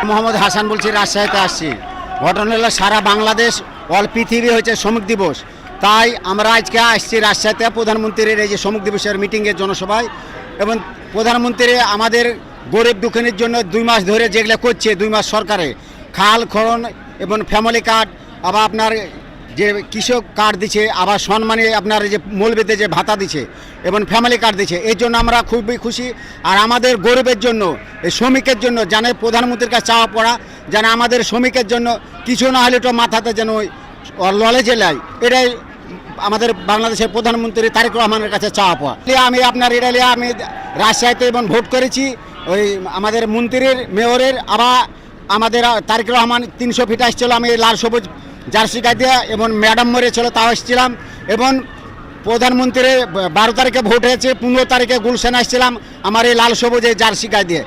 মোহাম্মদ হাসান বলছি, রাজশাহীতে আসছি। ঘটনা হলো সারা বাংলাদেশ অল পৃথিবী হয়েছে শ্রমিক দিবস, তাই আমরা আজকে আসছি রাজশাহীতে প্রধানমন্ত্রীর এই যে শ্রমিক দিবসের মিটিংয়ের জনসভায়। এবং প্রধানমন্ত্রী আমাদের গরিব দুঃখিনীর জন্য 2 মাস ধরে যেগুলো করছে, 2 মাস সরকারে খাল খনন এবং ফ্যামিলি কার্ড, আবার আপনার যে কৃষক কার্ড দিচ্ছে, আবার সম্মানে আপনার যে মৌলবীতে যে ভাতা দিচ্ছে এবং ফ্যামিলি কার্ড দিচ্ছে, এই জন্য আমরা খুবই খুশি। আর আমাদের গরিবের জন্য, এই শ্রমিকের জন্য জানে প্রধানমন্ত্রীর কাছে চাওয়া পড়া, যেন আমাদের শ্রমিকের জন্য কিছু না হলে তো মাথাতে যেন নলেজে নেয়, এটাই আমাদের বাংলাদেশের প্রধানমন্ত্রী তারেক রহমানের কাছে চাওয়া পাওয়া। আমি আপনার এটা নিয়ে আমি রাজশাহীতে এবং ভোট করেছি, ওই আমাদের মন্ত্রীর মেয়রের, আবার আমাদের তারেক রহমান 300 ফিট আসছিল, আমি লাল সবুজ জার্সি গায়ে দিয়ে, এবং ম্যাডাম মরেছিল তাও এসেছিলাম। এবং প্রধানমন্ত্রী 12 তারিখে ভোট হয়েছে, 15 তারিখে গুলশান আসছিলাম আমার এই লাল সবুজ এই জার্সি গায়ে দিয়ে।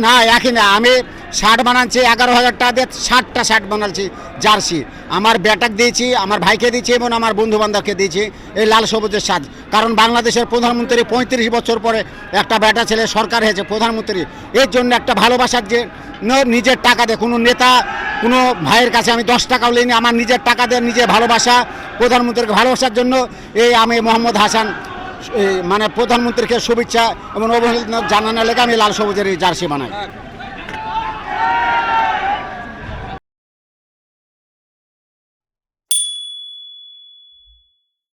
না একই না, আমি শার্ট বানাচ্ছি 11,000 টাকা দিয়ে, 60টা শার্ট বানাচ্ছি জার্সি। আমার বেটাক দিয়েছি, আমার ভাইকে দিয়েছি এবং আমার বন্ধু বান্ধবকে দিয়েছি এই লাল সবুজের সাজ। কারণ বাংলাদেশের প্রধানমন্ত্রী 35 বছর পরে একটা বেটা ছেলে সরকার হয়েছে প্রধানমন্ত্রী, এর জন্য একটা ভালোবাসার যে নিজের টাকা দিয়ে, কোনো নেতা কোনো ভাইয়ের কাছে আমি 10 টাকাও নিইনি, আমার নিজের টাকা দিয়ে নিজে ভালোবাসা, প্রধানমন্ত্রীকে ভালোবাসার জন্য এই আমি মোহাম্মদ হাসান মানে প্রধানমন্ত্রীকে শুভেচ্ছা এবং অভিনন্দন জানানোর লেগে আমি লাল সবুজের এই জার্সি বানাই।